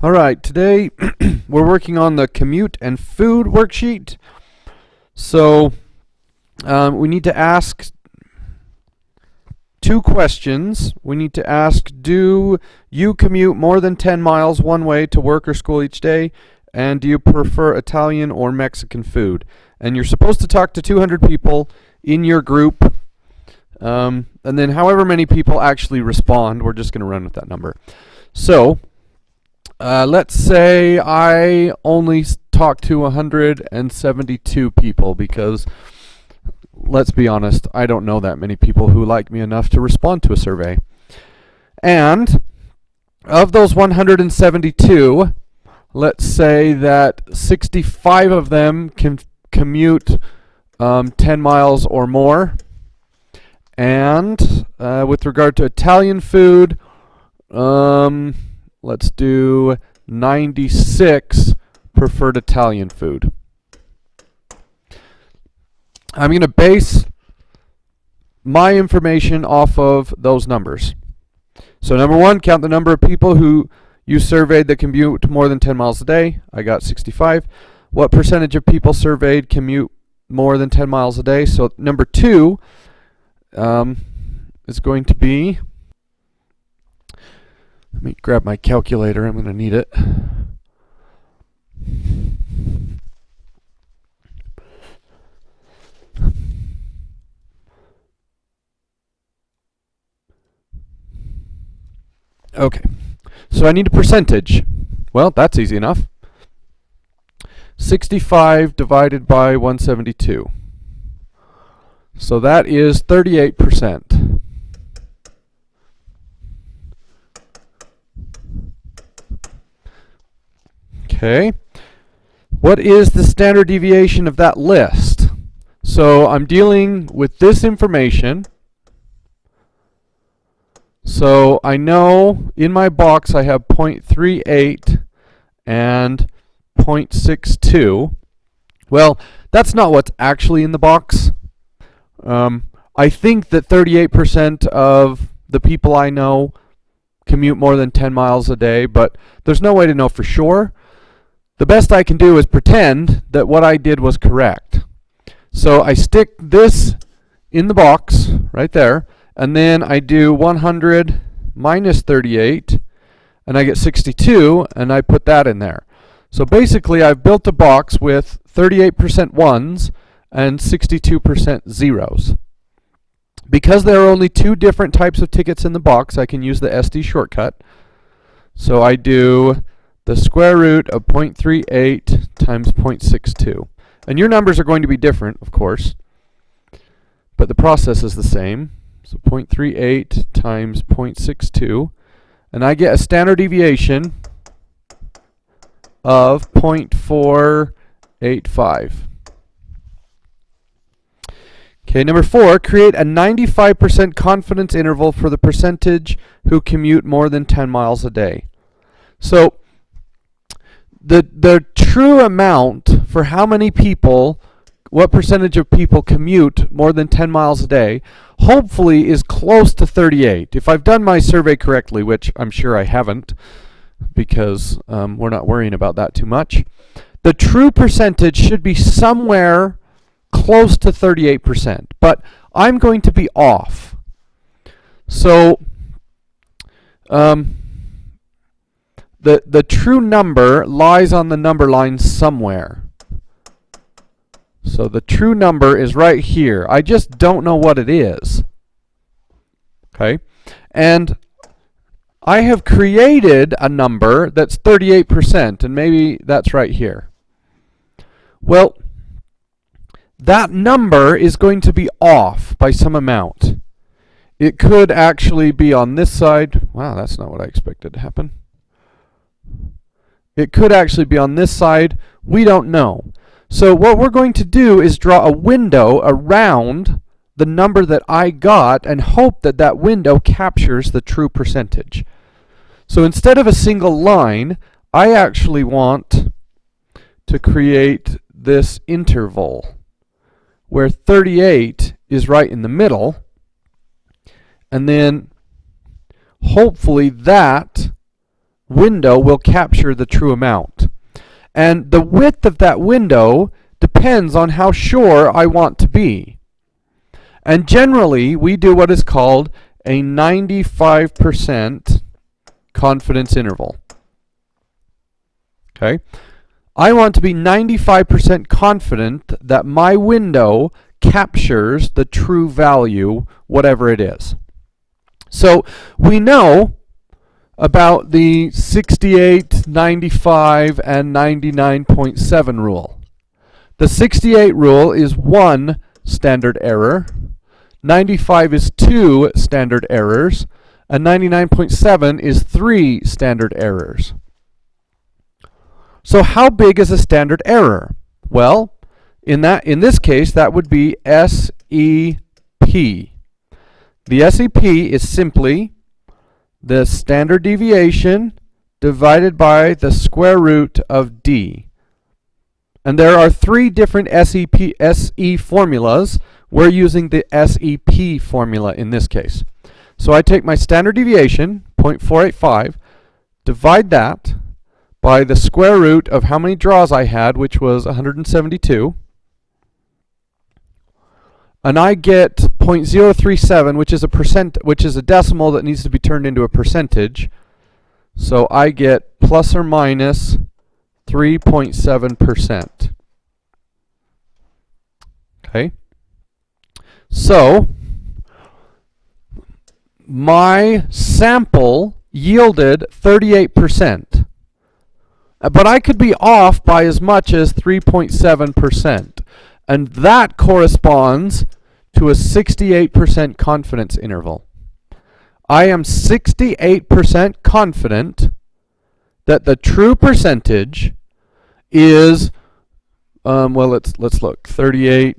All right, today we're working on the Commute and Food worksheet. So we need to ask two questions. We need to ask, do you commute more than 10 miles one way to work or school each day? And do you prefer Italian or Mexican food? And you're supposed to talk to 200 people in your group. And then however many people actually respond, we're just going to run with that number. So let's say I only talked to 172 people because, let's be honest, I don't know that many people who like me enough to respond to a survey. And of those 172, let's say that 65 of them can commute 10 miles or more. And with regard to Italian food, let's do 96 preferred Italian food. I'm going to base my information off of those numbers. So number one, count the number of people who you surveyed that commute more than 10 miles a day. I got 65. What percentage of people surveyed commute more than 10 miles a day? So number two is going to be, let me grab my calculator, I'm going to need it. Okay, so I need a percentage. Well, that's easy enough. 65 divided by 172. So that is 38%. Okay. What is the standard deviation of that list? So I'm dealing with this information. So I know in my box I have 0.38 and 0.62. Well, that's not what's actually in the box. I think that 38% of the people I know commute more than 10 miles a day, but there's no way to know for sure. The best I can do is pretend that what I did was correct. So I stick this in the box right there, and then I do 100 minus 38, and I get 62, and I put that in there. So basically I've built a box with 38% ones and 62% zeros. Because there are only two different types of tickets in the box, I can use the SD shortcut. So I do the square root of 0.38 times 0.62. And your numbers are going to be different, of course, but the process is the same. So 0.38 times 0.62, and I get a standard deviation of 0.485. Okay, number 4, create a 95% confidence interval for the percentage who commute more than 10 miles a day. So the true amount for how many people, what percentage of people commute more than 10 miles a day, hopefully is close to 38. If I've done my survey correctly, which I'm sure I haven't, because we're not worrying about that too much, the true percentage should be somewhere close to 38%, but I'm going to be off. So the true number lies on the number line somewhere. So the true number is right here. I just don't know what it is. Okay? And I have created a number that's 38%, and maybe that's right here. Well, that number is going to be off by some amount. It could actually be on this side. Wow, that's not what I expected to happen. It could actually be on this side. We don't know. So what we're going to do is draw a window around the number that I got and hope that that window captures the true percentage. So instead of a single line, I actually want to create this interval where 38 is right in the middle, and then hopefully that window will capture the true amount. And the width of that window depends on how sure I want to be. And generally, we do what is called a 95% confidence interval. Okay? I want to be 95% confident that my window captures the true value, whatever it is. So we know about the 68, 95, and 99.7 rule. The 68 rule is 1 standard error, 95 is 2 standard errors, and 99.7 is 3 standard errors. So how big is a standard error? Well, in this case, that would be SEP. The SEP is simply the standard deviation divided by the square root of D. And there are 3 different SE formulas. We're using the SEP formula in this case. So I take my standard deviation, 0.485, divide that by the square root of how many draws I had, which was 172. And I get 0.037, which is a decimal that needs to be turned into a percentage. So I get plus or minus 3.7%. Okay? So my sample yielded 38%. But I could be off by as much as 3.7%. And that corresponds to a 68% confidence interval. I am 68% confident that the true percentage is, well, let's look. 38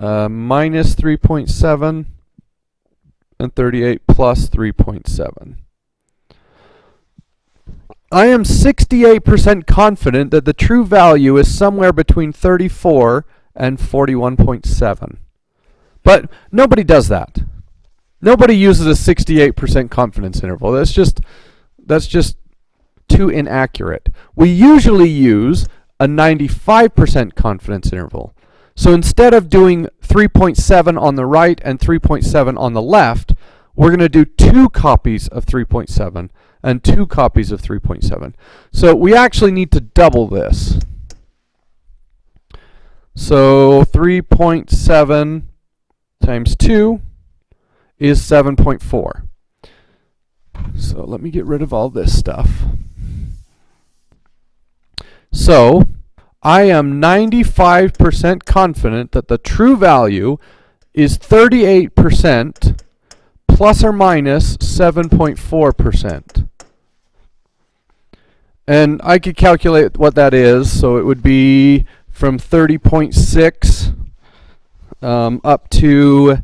minus 3.7 and 38 plus 3.7. I am 68% confident that the true value is somewhere between 34 and 41.7. But nobody does that. Nobody uses a 68% confidence interval. That's just too inaccurate. We usually use a 95% confidence interval. So instead of doing 3.7 on the right and 3.7 on the left, we're going to do 2 copies of 3.7 and 2 copies of 3.7. So we actually need to double this. So 3.7 times 2 is 7.4. So let me get rid of all this stuff. So I am 95% confident that the true value is 38% plus or minus 7.4%. And I could calculate what that is, so it would be from 30.6 up to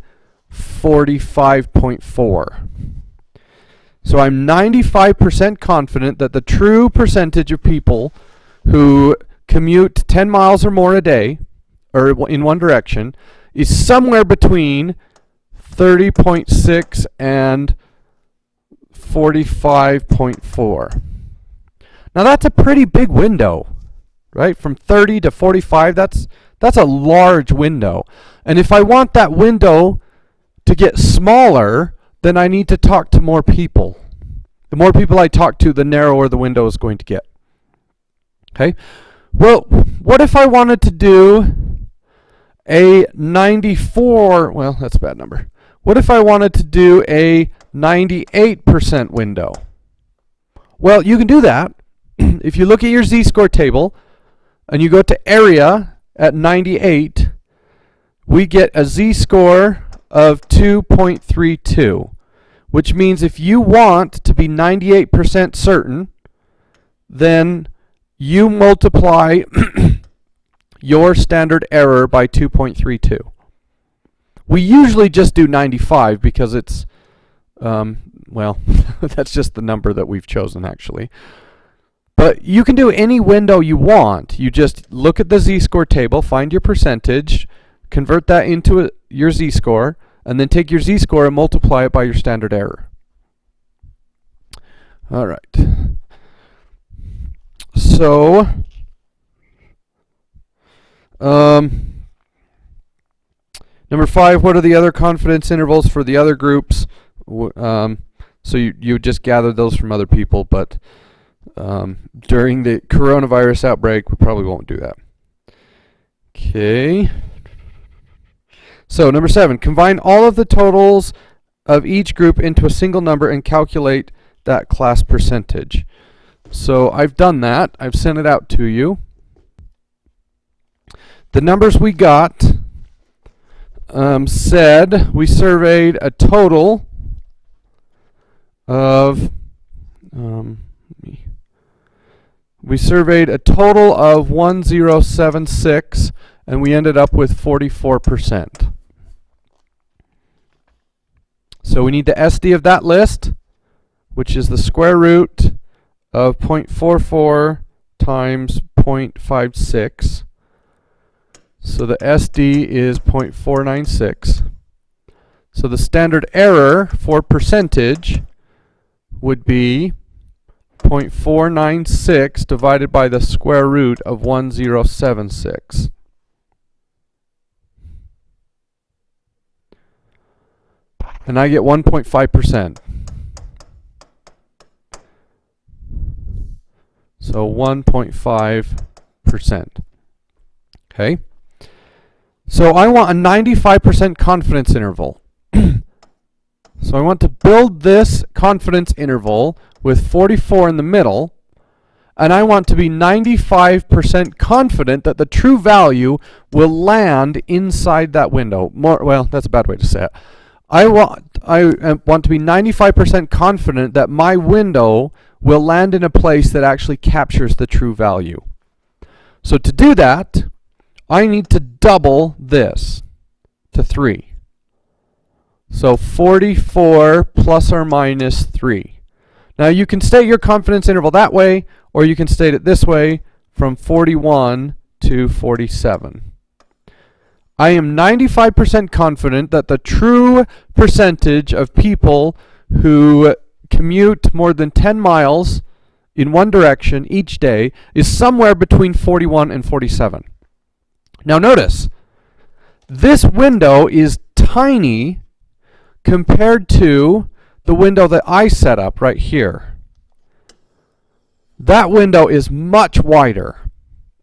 45.4. So I'm 95% confident that the true percentage of people who commute 10 miles or more a day, or in one direction, is somewhere between 30.6 and 45.4. Now that's a pretty big window, right? From 30 to 45, that's a large window. And if I want that window to get smaller, then I need to talk to more people. The more people I talk to, the narrower the window is going to get. Okay? Well, what if I wanted to do a 94, well, that's a bad number. What if I wanted to do a 98% window? Well, you can do that. If you look at your z-score table and you go to area at 98, we get a z-score of 2.32, which means if you want to be 98% certain, then you multiply your standard error by 2.32. We usually just do 95 because it's, well, that's just the number that we've chosen actually. But you can do any window you want. You just look at the z-score table, find your percentage, convert that into your z-score, and then take your z-score and multiply it by your standard error. All right. So, number 5, what are the other confidence intervals for the other groups? So you would just gather those from other people, but during the coronavirus outbreak, we probably won't do that. Okay. So number 7, combine all of the totals of each group into a single number and calculate that class percentage. So I've done that. I've sent it out to you. The numbers we got said we surveyed a total of 1076, and we ended up with 44%. So we need the SD of that list, which is the square root of 0.44 times 0.56. So the SD is 0.496. So the standard error for percentage would be 0.496 divided by the square root of 1076. And I get 1.5%. So 1.5%. Okay. So I want a 95% confidence interval. So I want to build this confidence interval with 44 in the middle, and I want to be 95% confident that the true value will land inside that window. Well, that's a bad way to say it. I want to be 95% confident that my window will land in a place that actually captures the true value. So to do that, I need to double this to 3. So 44 plus or minus 3. Now you can state your confidence interval that way, or you can state it this way, from 41 to 47. I am 95% confident that the true percentage of people who commute more than 10 miles in one direction each day is somewhere between 41 and 47. Now notice, this window is tiny compared to the window that I set up right here. That window is much wider.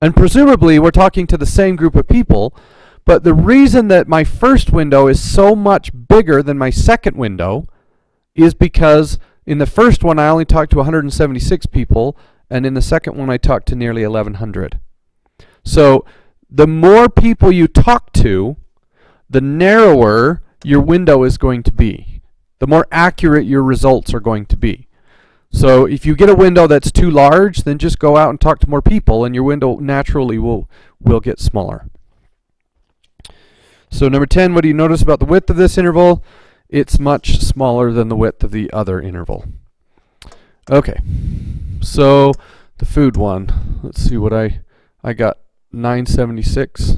And presumably we're talking to the same group of people, but the reason that my first window is so much bigger than my second window is because in the first one I only talked to 176 people, and in the second one I talked to nearly 1,100. So the more people you talk to, the narrower your window is going to be. The more accurate your results are going to be. So if you get a window that's too large, then just go out and talk to more people, and your window naturally will get smaller. So number 10, what do you notice about the width of this interval? It's much smaller than the width of the other interval. Okay, so the food one. Let's see what I got. 976.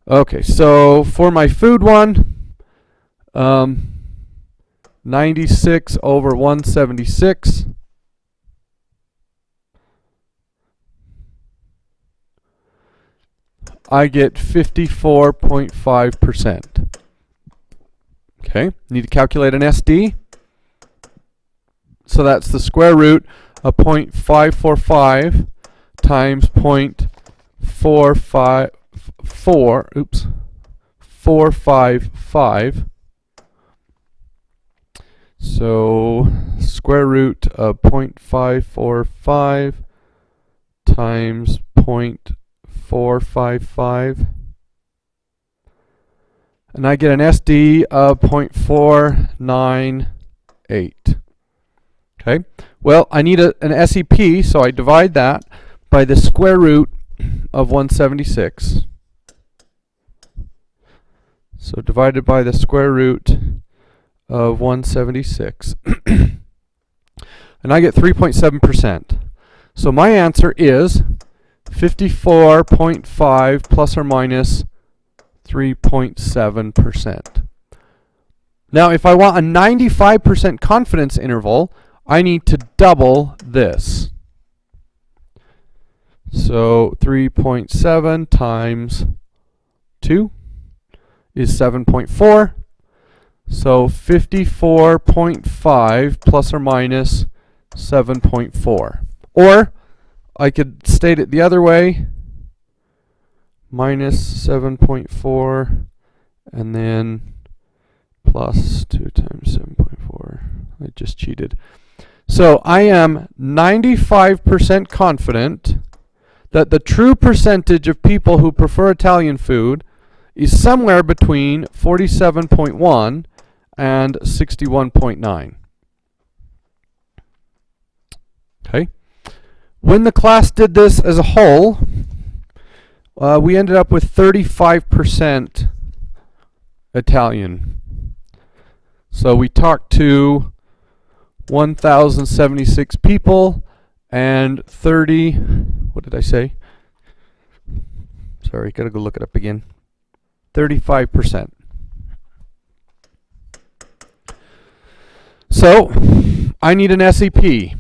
Okay, so for my food one, 96 over 176. I get 54.5%. Okay, need to calculate an SD. So that's the square root of 0.545 times 455. So square root of 0.545 times 0.455, and I get an SD of 0.498. Okay, well, I need an SEP, so I divide that by the square root of 176. So divided by the square root of 176. And I get 3.7%. So my answer is 54.5 plus or minus 3.7%. Now if I want a 95% confidence interval, I need to double this. So 3.7 times 2 is 7.4. So 54.5 plus or minus 7.4. Or I could state it the other way. Minus 7.4 and then plus 2 times 7.4. I just cheated. So I am 95% confident that the true percentage of people who prefer Italian food is somewhere between 47.1 and 61.9. Okay. When the class did this as a whole, we ended up with 35% Italian. So we talked to 1,076 people and 30, what did I say? Sorry, gotta go look it up again. 35%. So I need an SEP.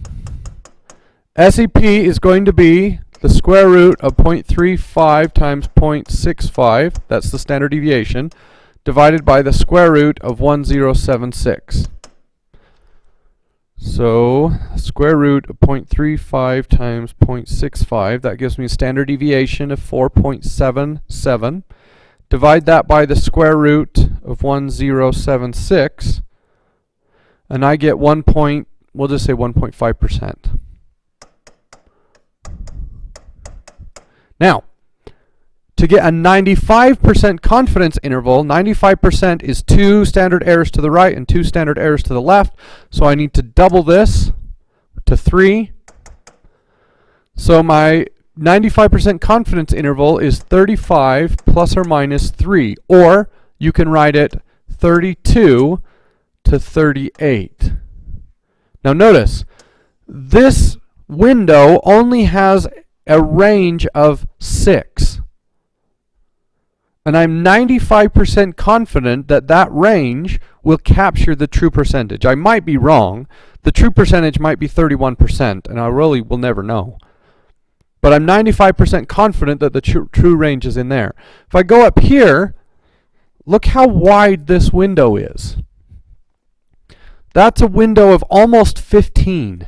SEP is going to be the square root of 0.35 times 0.65, that's the standard deviation, divided by the square root of 1076. So square root of 0.35 times 0.65, that gives me a standard deviation of 4.77. Divide that by the square root of 1076, and I get we'll just say 1.5%. Now, to get a 95% confidence interval, 95% is 2 standard errors to the right and 2 standard errors to the left. So I need to double this to 3. So my 95% confidence interval is 35 plus or minus 3. Or you can write it 32 to 38. Now notice, this window only has a range of 6. And I'm 95% confident that that range will capture the true percentage. I might be wrong. The true percentage might be 31%, and I really will never know. But I'm 95% confident that the true range is in there. If I go up here, look how wide this window is. That's a window of almost 15.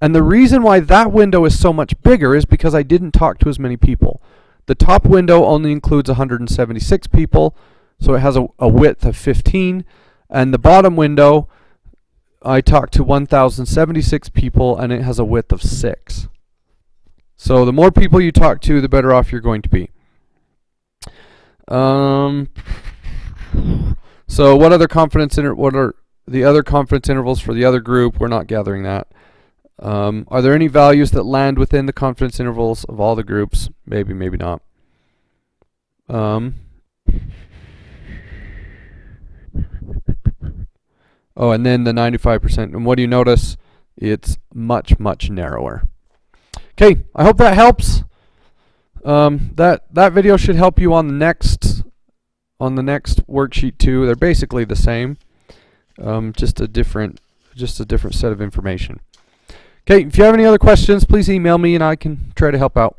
And the reason why that window is so much bigger is because I didn't talk to as many people. The top window only includes 176 people, so it has a width of 15. And the bottom window, I talked to 1,076 people, and it has a width of 6. So the more people you talk to, the better off you're going to be. So what are the other confidence intervals for the other group? We're not gathering that. Are there any values that land within the confidence intervals of all the groups? Maybe, maybe not. Oh, and then the 95%. And what do you notice? It's much, much narrower. Okay, I hope that helps. That video should help you on the next worksheet too. They're basically the same, just a different set of information. Okay, if you have any other questions, please email me and I can try to help out.